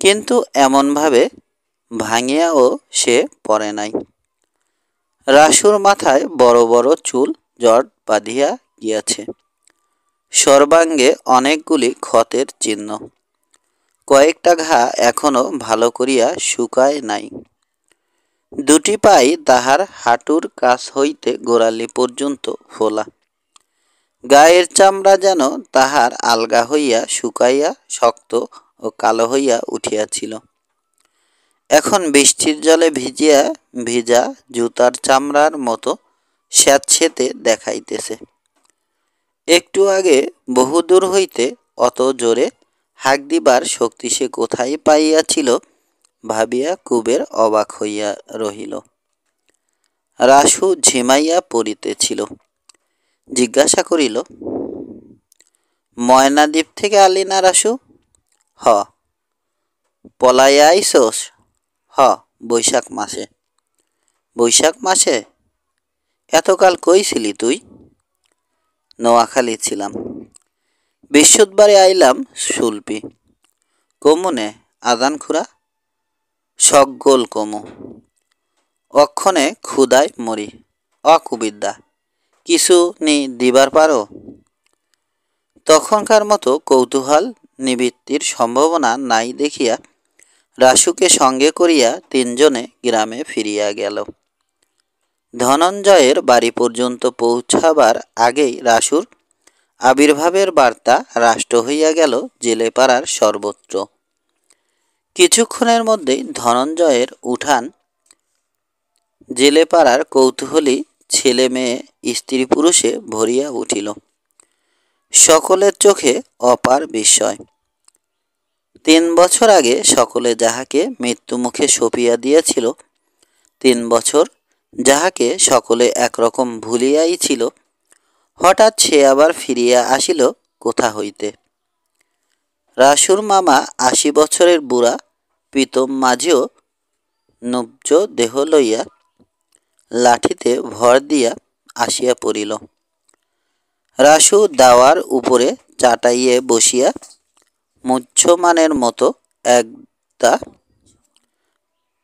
কিন্তু এমনভাবে ভাঙিয়াও সে পড়ে নাই। রাসুর মাথায় বড় বড় চুল জট বাঁধিয়া গিয়াছে, সর্বাঙ্গে অনেকগুলি ক্ষতের চিহ্ন, কয়েকটা ঘা এখনো ভালো করিয়া শুকায় নাই। 2টি পাই তাহার হাঁটুর কাছ হইতে গোড়ালি পর্যন্ত ফোলা। গায়ের চামড়া যেন তাহার আলগা হইয়া শুকাইয়া শক্ত ও কালো হইয়া উঠিয়াছিল। এখন বৃষ্টির জলে ভিজা জুতার চামড়ার মতো স্যাঁতসেঁতে দেখাইতেছে। একটু আগে বহুদূর হইতে অত জোরে হাঁক দিবার শক্তি সে কোথায় পাইয়াছিল ভাবিয়া কুবের অবাক হইয়া রহিল। রাসু ঝিমাইয়া পড়িতেছিল। জিজ্ঞাসা করিল, ময়নাদ্বীপ থেকে আলি না রাসু? হ। পলাইয়া আইসোস? হ, বৈশাখ মাসে। বৈশাখ মাসে? এতকাল কই ছিলি তুই? নোয়াখালী ছিলাম। বৃহস্পতিবারে আইলাম সুলপি। কমুনে আদান খুড়া? সকল কমু। অক্ষণে ক্ষুধায় মরি। অকুবিদ্যা কিছু নি দিবার পারো? তখনকার মতো কৌতূহল নিবৃত্তির সম্ভাবনা নাই দেখিয়া রাসুকে সঙ্গে করিয়া 3 জনে গ্রামে ফিরিয়া গেল। ধনঞ্জয়ের বাড়ি পর্যন্ত পৌঁছাবার আগেই রাসুর আবির্ভাবের বার্তা রাষ্ট্র হইয়া গেল জেলেপাড়ার সর্বত্র। কিছুক্ষণের মধ্যেই ধনঞ্জয়ের উঠান জেলেপাড়ার কৌতূহলী ছেলে মেয়ে স্ত্রী পুরুষে ভরিয়া উঠিল। সকলের চোখে অপার বিস্ময়। 3 বছর আগে সকলে যাহাকে মৃত্যুমুখে সঁপিয়া দিয়েছিল, 3 বছর যাহাকে সকলে একরকম ভুলিয়াই ছিল, হঠাৎ সে আবার ফিরিয়া আসিল কোথা হইতে। রাসুর মামা 80 বছরের বুড়া প্রীতম মাঝিও নুব্জ দেহ লইয়া লাঠিতে ভর দিয়া আসিয়া পড়িল। রাসু দাওয়ার উপরে চাটাইয়ে বসিয়া মুহ্যমানের মতো একটা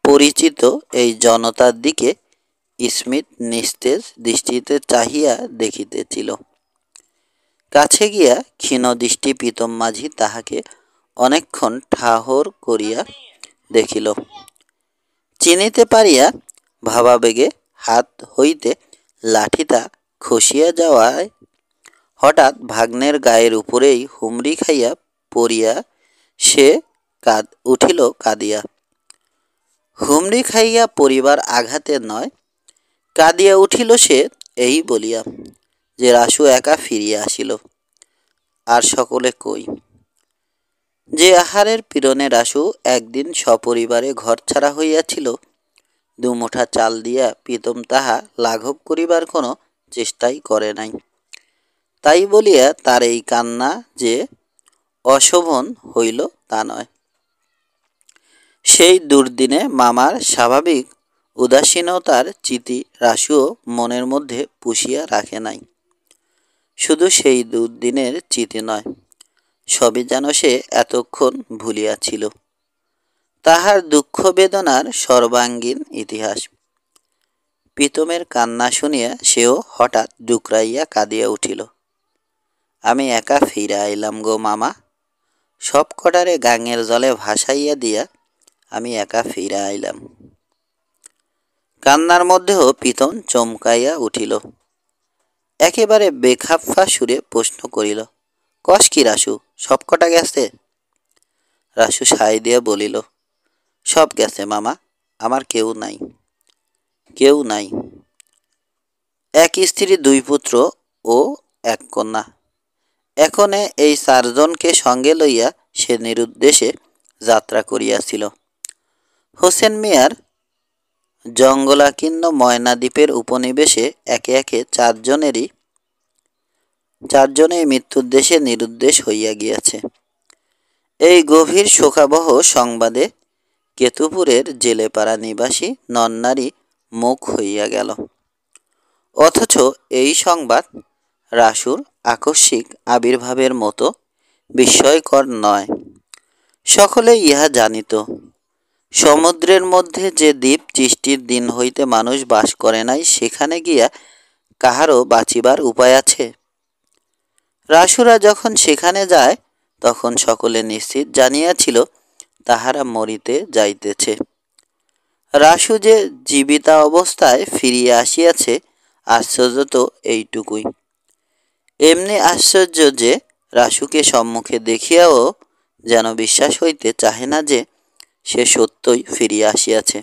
পরিচিত এই জনতার দিকে স্মিত নিস্তেজ দৃষ্টিতে চাহিয়া দেখিতেছিল। কাছে গিয়া ক্ষীণ দৃষ্টি প্রীতম মাঝি তাহাকে অনেকক্ষণ ঠাহর করিয়া দেখিল। চিনিতে পারিয়া ভাবাবেগে হাত হইতে লাঠিটা খসিয়া যাওয়ায় হঠাৎ ভাগ্নের গায়ের উপরেই হুমড়ি খাইয়া পড়িয়া সে উঠিল কাঁদিয়া। হুমড়ি খাইয়া পড়িবার আঘাতে নয়, কাঁদিয়া উঠিল সে এই বলিয়া যে রাসু একা ফিরিয়া আসিল, আর সকলে কই। যে আহারের পীড়নে রাসু একদিন সপরিবারে ঘরছাড়া হইয়াছিল, 2 মুঠা চাল দিয়া প্রীতম তাহা লাঘব করিবার কোনো চেষ্টাই করে নাই। তাই বলিয়া তার এই কান্না যে অশোভন হইল তা নয়। সেই দুর্দিনে মামার স্বাভাবিক উদাসীনতার চিতি রাসুও মনের মধ্যে পুষিয়া রাখে নাই। শুধু সেই দুর্দিনের চিতি নয়, সবই যেন সে এতক্ষণ ভুলিয়াছিল। তাহার দুঃখ বেদনার সর্বাঙ্গীন ইতিহাস। প্রীতমের কান্না শুনিয়া সেও হঠাৎ ডুকরাইয়া কাঁদিয়া উঠিল। আমি একা ফিরে আইলাম গো মামা, সব কটারে গাঙের জলে ভাসাইয়া দিয়া আমি একা ফিরে আইলাম। কান্নার মধ্যেও প্রীতম চমকাইয়া উঠিল। একেবারে বেখাপ্পা সুরে প্রশ্ন করিল, কস কি রাসু, সব কটা গেছে? রাসু সায় দিয়া বলিল, সব গেছে মামা, আমার কেউ নাই। কেউ নাই? 1 স্ত্রী 2 পুত্র ও 1 কন্যা। এখনে এই 4 জনকে সঙ্গে লইয়া সে নিরুদ্দেশে যাত্রা করিয়াছিল। হোসেন মিয়ার জঙ্গলাকীর্ণ ময়না দ্বীপের উপনিবেশে একে একে চারজনেই মৃত্যুর দেশে নিরুদ্দেশ হইয়া গিয়াছে। এই গভীর শোকাবহ সংবাদে কেতুপুরের জেলেপাড়া নিবাসী নরনারী মুখ হইয়া গেল। অথচ এই সংবাদ রাসুর আকস্মিক আবির্ভাবের মতো বিস্ময়কর নয়। সকলে ইহা জানিত, সমুদ্রের মধ্যে যে দ্বীপ সৃষ্টির দিন হইতে মানুষ বাস করে নাই, সেখানে গিয়া কাহারও বাঁচিবার উপায় আছে? রাসুরা যখন সেখানে যায় তখন সকলে নিশ্চিত জানিয়াছিল তাহারা মরিতে যাইতেছে। রাসু যে জীবিতা অবস্থায় ফিরিয়া আসিয়াছে, আশ্চর্য তো এইটুকুই। এমনি আশ্চর্য যে রাসুকে সম্মুখে দেখিয়াও যেন বিশ্বাস হইতে চাহে না যে সে সত্যই ফিরিয়া আসিয়াছে।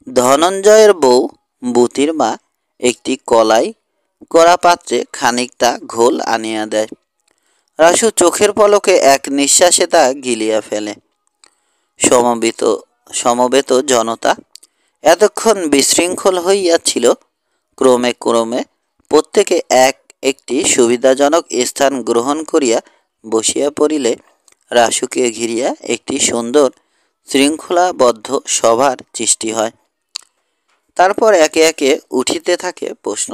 ধনঞ্জয়ের বউ বুতির মা একটি কলাই করা পাত্রে খানিকটা ঘোল আনিয়া দেয়। রাসু চোখের পলকে এক নিঃশ্বাসে তা গিলিয়া ফেলে। সমবেত জনতা এতক্ষণ বিশৃঙ্খল হইয়াছিল, ক্রমে ক্রমে প্রত্যেকে একটি সুবিধাজনক স্থান গ্রহণ করিয়া বসিয়া পড়িলে রাসুকে ঘিরিয়া একটি সুন্দর শৃঙ্খলাবদ্ধ সভার সৃষ্টি হয়। তারপর একে একে উঠিতে থাকে প্রশ্ন।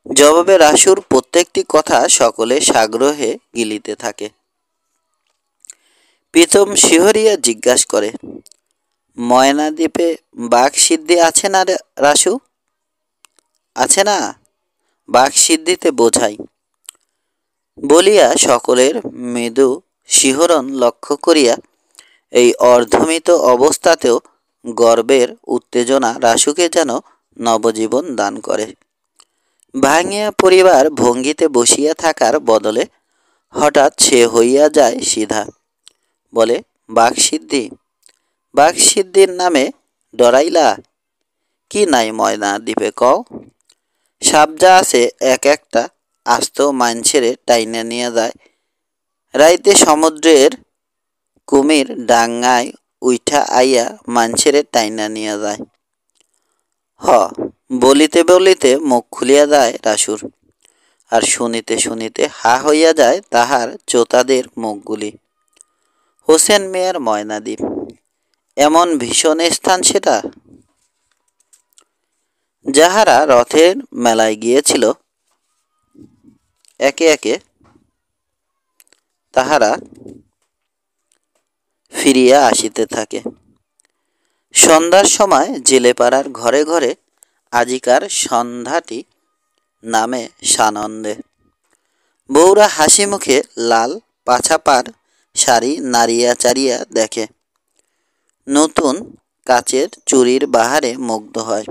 জবাবে রাসুর প্রত্যেকটি কথা সকলে সাগ্রহে গিলিতে থাকে। প্রীতম শিহরিয়া জিজ্ঞাসা করে, ময়না দ্বীপে বাঘ সিদ্ধি আছে না রাসু? আছে না, বাঘ সিদ্ধিতে বোঝাই বলিয়া সকলের মৃদু শিহরণ লক্ষ্য করিয়া এই অর্ধমিত অবস্থাতেও গর্বের উত্তেজনা রাসুকে যেন নবজীবন দান করে। ভাঙিয়া পরিবার ভঙ্গিতে বসিয়া থাকার বদলে হঠাৎ সে হইয়া যায় সিধা, বলে, বাঘ সিদ্ধির নামে ডরাইলা? কি নাই ময়না দ্বীপে কও? সাপ যা আছে এক একটা আস্ত মানছেরে টাইনা নিয়ে যায়। রাইতে সমুদ্রের কুমির ডাঙ্গায় উইঠা আইয়া মানছেরে টাইনা নিয়ে যায়। বলিতে বলিতে মুখ খুলিয়া যায় রাসুর, আর শুনিতে শুনিতে হা হইয়া যায় তাহার চোতাদের মুখগুলি। হোসেন মিয়ার ময়নাদ্বীপ এমন ভীষণ স্থান সেটা। যাহারা রথের মেলায় গিয়েছিল একে একে তাহারা ফিরিয়া আসিতে থাকে। সন্ধ্যার সময় জেলেপাড়ার ঘরে ঘরে আজিকার সন্ধ্যাটি নামে সানন্দে। বউরা হাসি মুখে লাল পাছাপার শাড়ি নাড়িয়া চাড়িয়া দেখে, নতুন কাচের চুড়ির বাহারে মুগ্ধ হয়।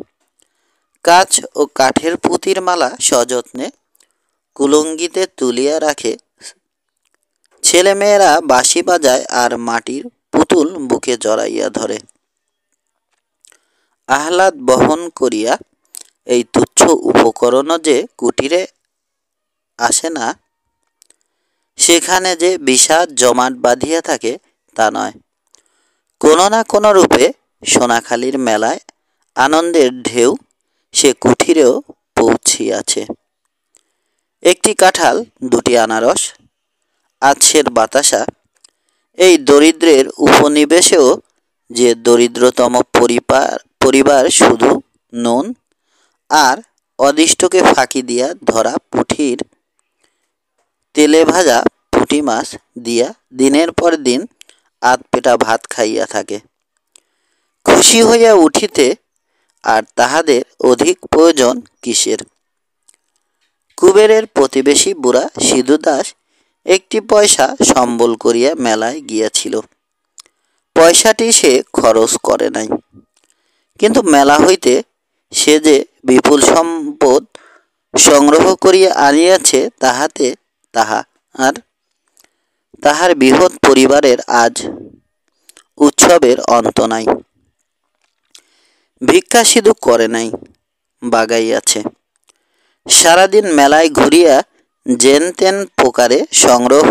কাচ ও কাঠের পুঁতির মালা সযত্নে কুলঙ্গিতে তুলিয়া রাখে। ছেলেমেয়েরা বাঁশি বাজায় আর মাটির পুতুল বুকে জড়াইয়া ধরে। আহ্লাদ বহন করিয়া এই তুচ্ছ উপকরণ যে কুটিরে আসে না, সেখানে যে বিষাদ জমাট বাঁধিয়া থাকে তা নয়। কোনো না কোনো রূপে সোনাখালীর মেলায় আনন্দের ঢেউ সে কুঠিরেও পৌঁছিয়াছে। একটি কাঁঠাল, দুটি আনারস, আছ্যের বাতাসা, এই দরিদ্রের উপনিবেশেও যে দরিদ্রতম পরিবার শুধু নুন আর অদিষ্টকে ফাঁকি দিয়া ধরা পুঁঠির তেলে ভাজা পুঁটি মাছ দিয়া দিনের পর দিন আধপেটা ভাত খাইয়া থাকে। খুশি হইয়া উঠিতে আর তাহাদের অধিক প্রয়োজন কিসের? কুবেরের প্রতিবেশী বুড়া সিধু দাস একটি পয়সা সম্বল করিয়া মেলায় গিয়াছিল। পয়সাটি সে খরচ করে নাই, কিন্তু মেলা হইতে সে যে বিপুল সম্পদ সংগ্রহ করিয়া আনিয়াছে তাহাতে তাহার বৃহৎ পরিবারের আজ উৎসবের অন্ত নাই। ভিক্ষা সিধু করে নাই, বাগাইয়াছে। সারাদিন মেলায় ঘুরিয়া যেন তেন প্রকারে সংগ্রহ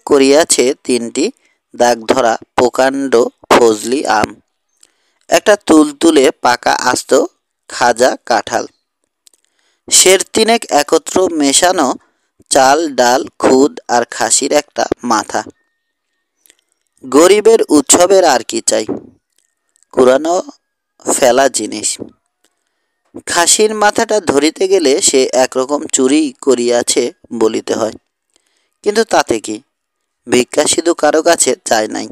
করিয়াছে তিনটি দাগ ধরা প্রকাণ্ড ফজলি আম, একটা তুলতুলে পাকা আস্ত খাজা কাঁঠাল, সের তিনেক একত্র মেশানো চাল ডাল খুদ আর খাসির একটা মাথা। গরিবের উৎসবের আর কি চাই, কুরানো ফেলা জিনিস। খাসির মাথাটা ধরিতে গেলে সে একরকম চুরি করিয়াছে বলিতে হয়, কিন্তু তাতে কি, ভিক্ষা সিধু কারো কাছে চায় নাই,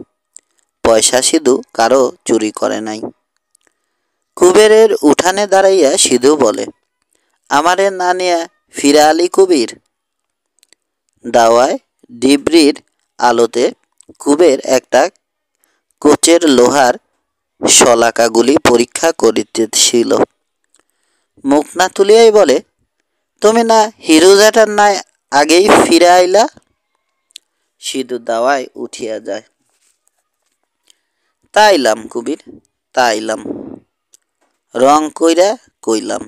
পয়সা সিধু কারো চুরি করে নাই। কুবেরের উঠানে দাঁড়াইয়া সিধু বলে, আমারে না নিয়া ফিরে আলি কুবির। দাওয়ায় ডিবরির আলোতে কুবের একটা কোচের লোহার শলাকাগুলি পরীক্ষা করিতেছিল। মুখ না তুলিয়াই বলে, তুমি না হিরোজাটার না আগেই ফিরে আইলা। সিধু দাওয়ায় উঠিয়া যায়। তাইলাম কুবির, তাইলাম, রং কইরা কইলাম,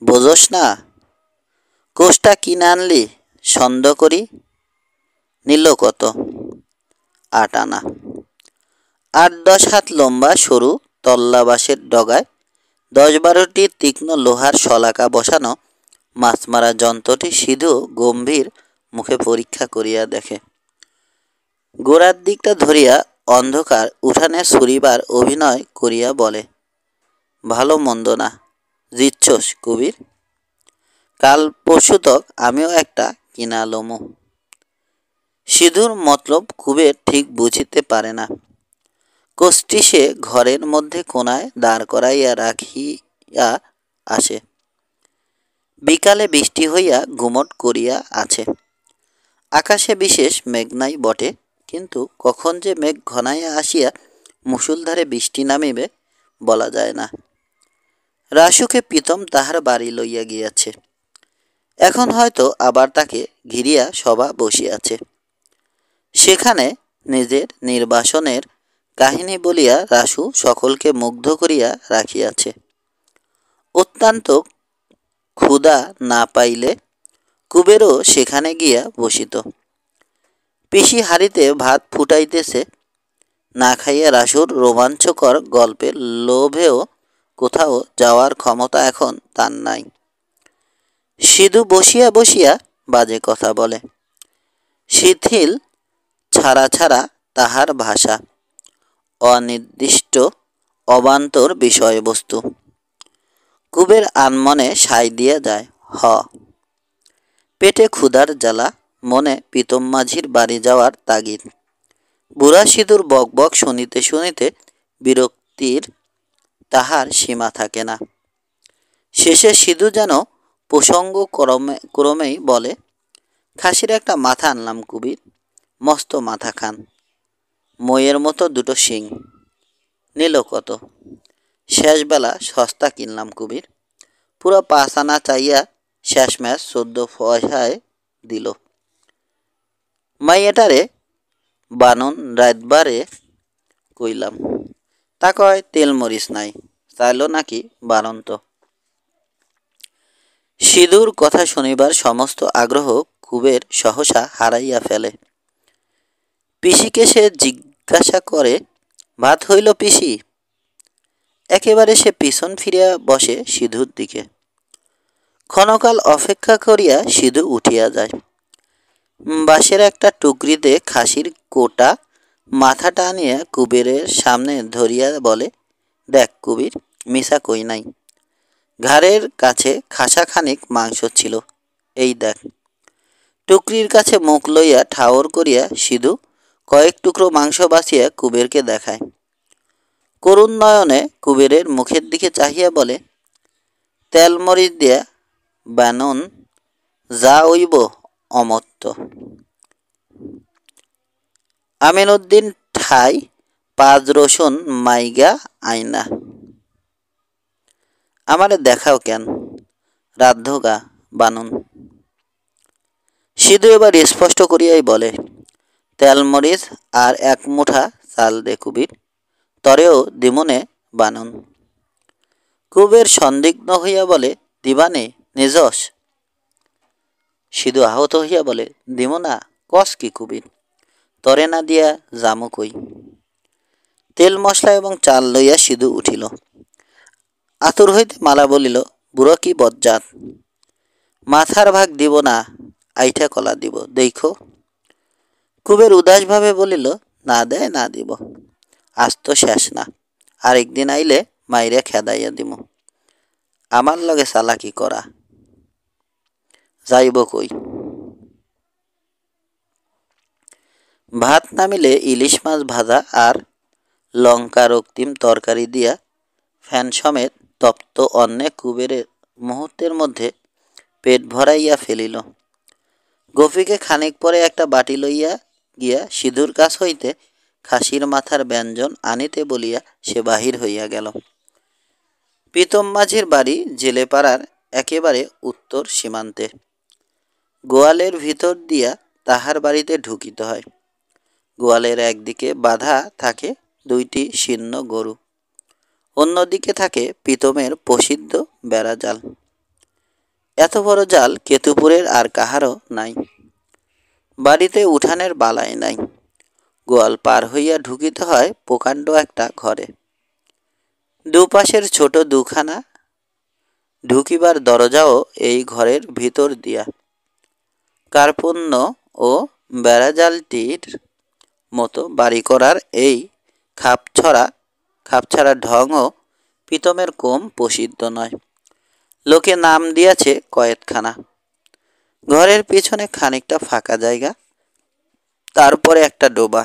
বোঝস না, কোষটা কিনে আনলি ছন্দ করি, নিল কত? 8 আনা। 8-10 হাত লম্বা সরু তল্লা বাঁশের ডগায় 10-12টি তীক্ষ্ণ লোহার শলাকা বসানো মাছ মারা যন্ত্রটি সিধু গম্ভীর মুখে পরীক্ষা করিয়া দেখে। গোড়ার দিকটা ধরিয়া অন্ধকার উঠানে ছুরিবার অভিনয় করিয়া বলে, ভালো মন্দ না, জিতছস কবির, কাল পরশু তক আমিও একটা কিনা লমু। সিধুর মতলব কুবের ঠিক বুঝিতে পারে না। কোষ্টি সে ঘরের মধ্যে কোনায় দাঁড় করাইয়া রাখিয়া আসে। বিকালে বৃষ্টি হইয়া গুমট করিয়া আছে। আকাশে বিশেষ মেঘ নাই বটে, কিন্তু কখন যে মেঘ ঘনাইয়া আসিয়া মুষলধারে বৃষ্টি নামিবে বলা যায় না। রাসুকে প্রীতম তাহার বাড়ি লইয়া গিয়াছে। এখন হয়তো আবার তাকে ঘিরিয়া সভা বসিয়াছে। সেখানে নিজের নির্বাসনের কাহিনী বলিয়া রাসু সকলকে মুগ্ধ করিয়া রাখিয়াছে। অত্যন্ত ক্ষুধা না পাইলে কুবেরও সেখানে গিয়া বসিত। পিসি হাড়িতে ভাত ফুটাইতেছে। না খাইয়া রাসুর রোমাঞ্চকর গল্পের লোভেও কোথাও যাওয়ার ক্ষমতা এখন তার নাই। সিধু বসিয়া বসিয়া বাজে কথা বলে। শিথিল ছাড়া ছাড়া তাহার ভাষা, অনির্দিষ্ট অবান্তর বিষয়বস্তু। কুবের আনমনে সাই দিয়া যায়। পেটে ক্ষুধার জ্বালা, মনে প্রীতম মাঝির বাড়ি যাওয়ার তাগিদ। বুড়া সিধুর বকবক শুনিতে শুনিতে বিরক্তির তাহার সীমা থাকে না। শেষে সিধু যেন প্রসঙ্গ ক্রমেই বলে, খাসির একটা মাথা আনলাম কুবির, মস্ত মাথা খান, মইয়ের মতো দুটো শিং, নিল কত? শেষবেলা সস্তা কিনলাম কুবির, পুরো 5 আনা চাইয়া শেষমেশ 14 পয়সায় দিল। মাইয়াটারে বানন রাতবারে কইলাম, তা কয় তেল মরিচ নাই, চাইল নাকি বারন্ত। সিধুর কথা শুনিবার সমস্ত আগ্রহ কুবের সহসা হারাইয়া ফেলে। পিসিকে সে জিজ্ঞাসা করে, ভাত হইল পিসি? একেবারে সে পিছন ফিরিয়া বসে সিধুর দিকে। ক্ষণকাল অপেক্ষা করিয়া সিধু উঠিয়া যায়। বাঁশের একটা টুকরিতে খাসির কোটা মাথাটা আনিয়া কুবেরের সামনে ধরিয়া বলে, দেখ কুবির, মিশা কই নাই, ঘাড়ের কাছে খাসাখানিক মাংস ছিল, এই দেখ। টুকরির কাছে মুখ লইয়া ঠাওর করিয়া সিধু কয়েক টুকরো মাংস বাছিয়া কুবেরকে দেখায়। করুণ নয়নে কুবেরের মুখের দিকে চাহিয়া বলে, তেল মরিচ দিয়া বানন যা হইব অমর্ত্য। আমিনউদ্দিন ঠাই 5 রসুন মাইগা আইনা, আমারে দেখাও কেন, রাধ্যগা বানুন। সিধু এবার স্পষ্ট করিয়াই বলে, তেল মরিচ আর 1 মুঠা চাল দে কুবির, তরেও দিমনে বানুন। কুবের সন্দিগ্ধ হইয়া বলে, দিবানে নিজস? সিধু আহত হইয়া বলে, দিমু না, কস কি কুবির, তরে না দিয়া জামু কই। তেল মশলা এবং চাল লইয়া সিধু উঠিল। আতুর হইতে মালা বলিল, বুড়ো কি বজ্জাত, মাথার ভাগ দিব না, আইঠা কলা দিব, দেখো। কুবের উদাসভাবে বলিল, না দেয় না দিব, আজ তো শেষ না, আরেকদিন আইলে মাইরে খেদাইয়া দিব, আমার লগে চালাকি করা, যাইব কই। ভাত নামিলে ইলিশ মাছ ভাজা আর লঙ্কা রক্তিম তরকারি দিয়া ফ্যান সমেত তপ্ত অন্নে কুবেরের মুহূর্তের মধ্যে পেট ভরাইয়া ফেলিল। গফিকে খানিক পরে একটা বাটি লইয়া গিয়া সিধুর কাছ হইতে খাসির মাথার ব্যঞ্জন আনিতে বলিয়া সে বাহির হইয়া গেল। প্রীতম মাঝির বাড়ি জেলেপাড়ার একেবারে উত্তর সীমান্তে। গোয়ালের ভিতর দিয়া তাহার বাড়িতে ঢুকিতে হয়। গোয়ালের একদিকে বাঁধা থাকে দুইটি শীর্ণ গরু, অন্যদিকে থাকে প্রীতমের প্রসিদ্ধ বেড়া জাল। এত বড় জাল কেতুপুরের আর কাহারও নাই। বাড়িতে উঠানের বালাই নাই। গোয়াল পার হইয়া ঢুকিতে হয় প্রকাণ্ড একটা ঘরে। দুপাশের ছোট দুখানা ঢুকিবার দরজাও এই ঘরের ভিতর দিয়া। কার্পণ্য ও বেড়াজালটির মতো বাড়ি করার এই খাপছাড়া ঢংও প্রীতমের কম প্রসিদ্ধ নয়। লোকে নাম দিয়াছে কয়েতখানা। ঘরের পিছনে খানিকটা ফাঁকা জায়গা, তারপরে একটা ডোবা।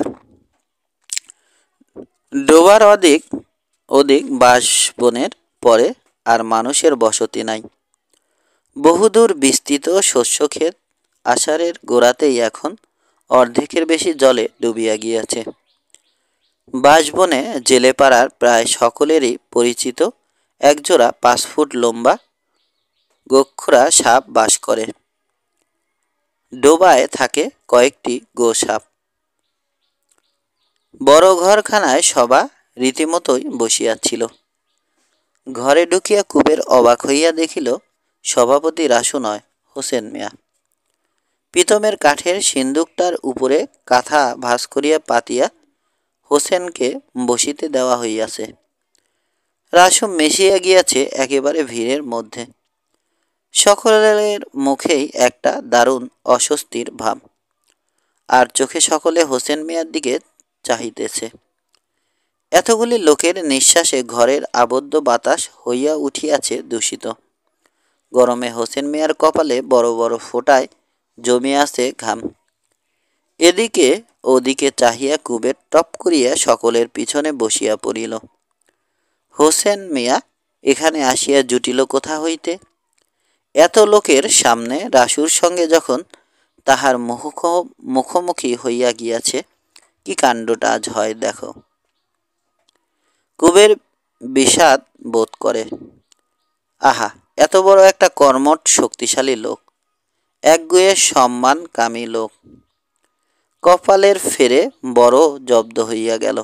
ডোবার ওদিক বাঁশবনের পরে আর মানুষের বসতি নাই। বহুদূর বিস্তৃত শস্যক্ষেত আষাঢ়ের গোড়াতেই এখন অর্ধেকের বেশি জলে ডুবিয়া গিয়াছে। বাঁশবনে জেলেপাড়ার প্রায় সকলেরই পরিচিত একজোড়া 5 ফুট লম্বা গোখরা সাপ বাস করে। ডোবায় থাকে কয়েকটি গোসাপ। বড় ঘরখানায় সভা রীতিমতোই বসিয়াছিল। ঘরে ঢুকিয়া কুবের অবাক হইয়া দেখিল, সভাপতি রাসু নয়, হোসেন মিয়া। প্রীতমের কাঠের সিন্দুকটার উপরে কাঁথা ভাঁজ করিয়া পাতিয়া হোসেনকে বসিতে দেওয়া হইয়াছে। রাসু মিশিয়া গিয়াছে একেবারে ভিড়ের মধ্যে। সকলের মুখেই একটা দারুণ অস্বস্তির ভাব, আর চোখে সকলে হোসেন মিয়ার দিকে চাহিতেছে। এতগুলি লোকের নিঃশ্বাসে ঘরের আবদ্ধ বাতাস হইয়া উঠিয়াছে দূষিত। গরমে হোসেন মিয়ার কপালে বড় বড় ফোঁটায় জমিয়াছে ঘাম। এদিকে ওদিকে চাহিয়া কুবের টপ করিয়া সকলের পিছনে বসিয়া পড়িল। হোসেন মিয়া এখানে আসিয়া জুটিল কোথা হইতে? এত লোকের সামনে রাসুর সঙ্গে যখন তাহার মুখোমুখি হইয়া গিয়াছে, কি কাণ্ডটা আজ হয় দেখো। কুবের বিষাদ বোধ করে। আহা, এত বড় একটা কর্মঠ শক্তিশালী লোক, একগুঁয়ে সম্মানকামী লোক, কপালের ফেরে বড় জব্দ হইয়া গেল।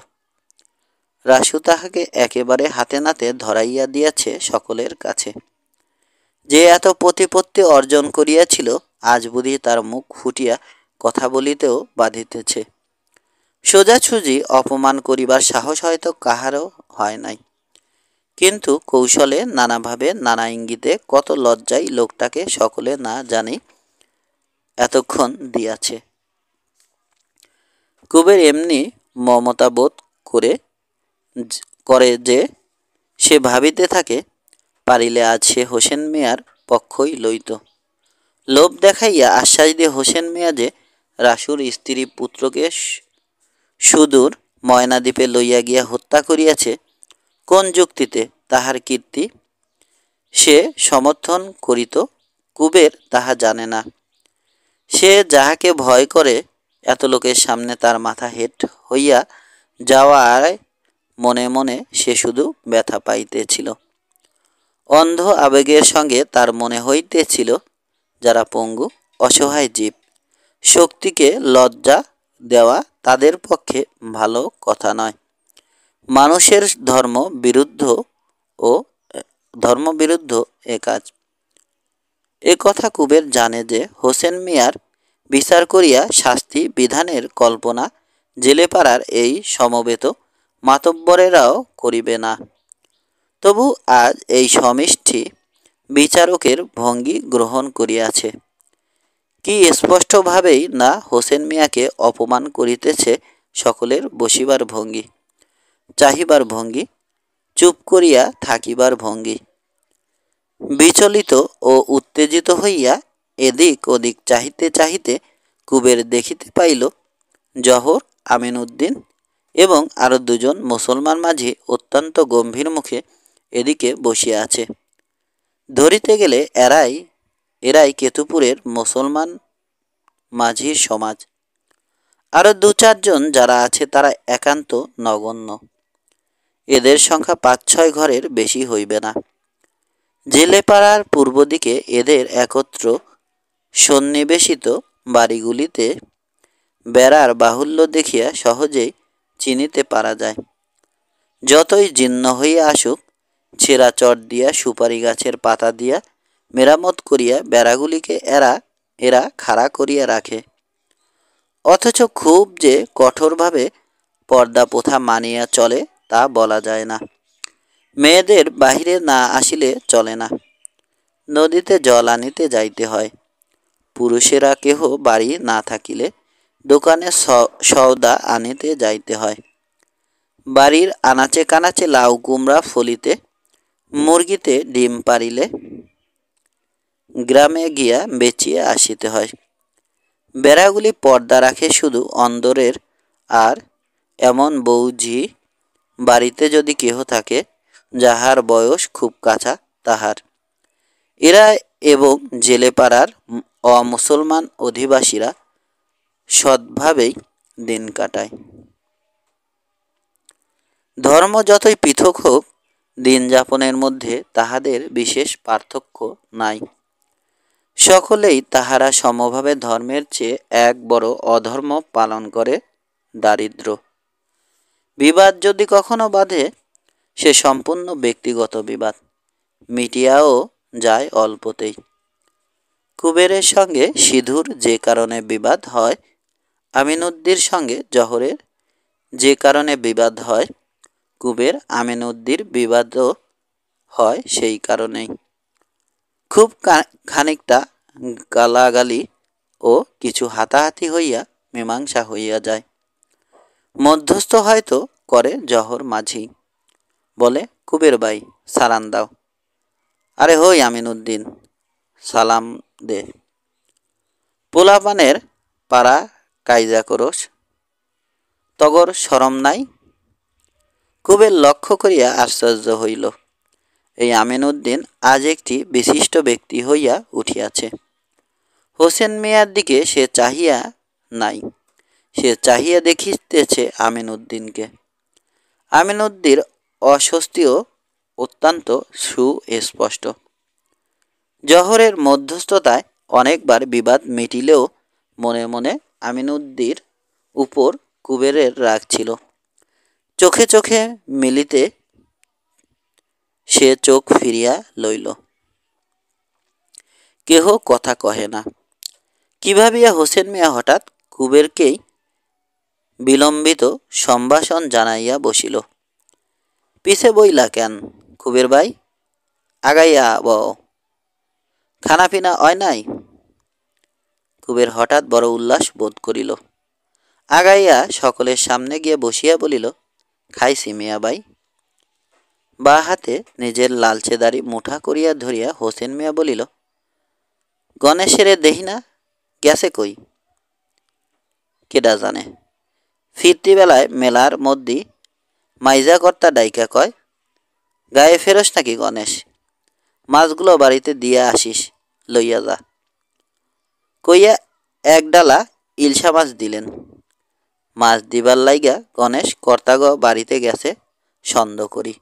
রাসু তাহাকে একেবারে হাতে নাতে ধরাইয়া দিয়াছে সকলের কাছে। যে এত প্রতিপত্তি অর্জন করিয়াছিল, আজ বুঝি তার মুখ ফুটিয়া কথা বলিতেও বাধিতেছে। সোজাসুজি অপমান করিবার সাহস হয়তো কাহারও হয় নাই, কিন্তু কৌশলে নানাভাবে নানা ইঙ্গিতে কত লজ্জায় লোকটাকে সকলে না জানি এতক্ষণ দিয়াছে। কুবের এমনি মমতা বোধ করে যে সে ভাবিতে থাকে, পারিলে আজ সে হোসেন মিয়ার পক্ষই লইত। লোভ দেখাইয়া আশ্বাস দিয়ে হোসেন মিয়া যে রাসুর স্ত্রী পুত্রকে সুদূর ময়নাদ্বীপে লইয়া গিয়া হত্যা করিয়াছে, কোন যুক্তিতে তাহার কীর্তি সে সমর্থন করিত, কুবের তাহা জানে না। সে যাহাকে ভয় করে, এত লোকের সামনে তার মাথা হেঁট হইয়া যাওয়ায় মনে মনে সে শুধু ব্যথা পাইতেছিল। অন্ধ আবেগের সঙ্গে তার মনে হইতেছিল, যারা পঙ্গু অসহায় জীব, শক্তিকে লজ্জা দেওয়া তাদের পক্ষে ভালো কথা নয়। মানুষের ধর্মবিরুদ্ধ এ কাজ। এ কথা কুবের জানে যে হোসেন মিয়ার বিচার করিয়া শাস্তি বিধানের কল্পনা জেলেপাড়ার এই সমবেত মাতব্বরেরাও করিবে না। তবু আজ এই সমিষ্টি বিচারকের ভঙ্গি গ্রহণ করিয়াছে। কি স্পষ্টভাবেই না হোসেন মিয়াকে অপমান করিতেছে সকলের বসিবার ভঙ্গি, চাহিবার ভঙ্গি, চুপ করিয়া থাকিবার ভঙ্গি। বিচলিত ও উত্তেজিত হইয়া এদিক ওদিক চাহিতে চাহিতে কুবের দেখিতে পাইল জহর, আমিন উদ্দিন এবং আরও দুজন মুসলমান মাঝি অত্যন্ত গম্ভীর মুখে এদিকে বসিয়া আছে। ধরিতে গেলে এরাই কেতুপুরের মুসলমান মাঝির সমাজ। আরও ২-৪ জন যারা আছে তারা একান্ত নগণ্য। এদের সংখ্যা ৫-৬ ঘরের বেশি হইবে না। জেলেপাড়ার পূর্ব দিকে এদের একত্র সন্নিবেশিত বাড়িগুলিতে বেড়ার বাহুল্য দেখিয়া সহজেই চিনিতে পারা যায়। যতই জীর্ণ হইয়া আসুক, ছেঁড়া চট দিয়া, সুপারি গাছের পাতা দিয়া মেরামত করিয়া বেড়াগুলিকে এরা খাড়া করিয়া রাখে। অথচ খুব যে কঠোরভাবে পর্দা প্রথা মানিয়া চলে তা বলা যায় না। মেয়েদের বাহিরে না আসিলে চলে না। নদীতে জল আনিতে যাইতে হয়। পুরুষেরা কেহ বাড়ি না থাকিলে দোকানে সওদা আনিতে যাইতে হয়। বাড়ির আনাচে কানাচে লাউ কুমড়া ফলিতে, মুরগিতে ডিম পারিলে গ্রামে গিয়া বেচিয়া আসিতে হয়। বেড়াগুলি পর্দা রাখে শুধু অন্দরের, আর এমন বউঝি বাড়িতে যদি কেহ থাকে যাহার বয়স খুব কাছা তাহার। এরা এবং জেলেপাড়ার অমুসলমান অধিবাসীরা সৎভাবেই দিন কাটায়। ধর্ম যতই পৃথক হোক, দিন যাপনের মধ্যে তাহাদের বিশেষ পার্থক্য নাই। সকলেই তাহারা সমভাবে ধর্মের চেয়ে এক বড় অধর্ম পালন করে, দারিদ্র। বিবাদ যদি কখনো বাধে, সে সম্পূর্ণ ব্যক্তিগত বিবাদ, মিটিয়াও যায় অল্পতেই। কুবেরের সঙ্গে সিধুর যে কারণে বিবাদ হয়, আমিন উদ্দির সঙ্গে জহরের যে কারণে বিবাদ হয়, কুবের আমিন উদ্দির বিবাদও হয় সেই কারণেই। খুব খানিকটা গালাগালি ও কিছু হাতাহাতি হইয়া মীমাংসা হইয়া যায়। মধ্যস্থ হয়তো করে জহর মাঝি। বলে, কুবের ভাই সালাম দাও। আরে হই আমিন উদ্দিন, সালাম দে। পোলাপানের পাড়া কায়দা করস, তগর শরম নাই? কুবের লক্ষ্য করিয়া আশ্চর্য হইল। এই আমিন উদ্দিন আজ একটি বিশিষ্ট ব্যক্তি হইয়া উঠিয়াছে। হোসেন মিয়ার দিকে সে চাহিয়া নাই, সে চাহিয়া দেখিতেছে আমিন উদ্দিনকে। আমিন উদ্দির অস্বস্তিও অত্যন্ত সুস্পষ্ট। জহরের মধ্যস্থতায় অনেকবার বিবাদ মিটিলেও মনে মনে আমিন উদ্দির উপর কুবেরের রাগ ছিল। চোখে চোখে মিলিতে সে চোখ ফিরিয়া লইল। কেহ কথা কহে না। কি ভাবিয়া হোসেন মিয়া হঠাৎ কুবেরকেই বিলম্বিত সম্ভাষণ জানাইয়া বসিল। পিছে বইলা কেন কুবের ভাই? আগাইয়া বও। খানাপিনা হয় নাই? কুবের হঠাৎ বড় উল্লাস বোধ করিল। আগাইয়া সকলের সামনে গিয়ে বসিয়া বলিল, খাইছি মিয়া ভাই। বা হাতে নিজের লালচে দাড়ি মুঠা করিয়া ধরিয়া হোসেন মিয়া বলিল, গণেশেরে দেহি না, গেছে কই? কেডা জানে। ফিরতি বেলায় মেলার মধ্যে মাইজা কর্তা ডাইকা কয়, গায়ে ফেরস নাকি গণেশ? মাছগুলো বাড়িতে দিয়া আসিস, লইয়া যা। কইয়া এক ডালা ইলশা মাছ দিলেন। মাছ দিবার লাইগা গণেশ কর্তাগ বাড়িতে গেছে সন্দেহ করি।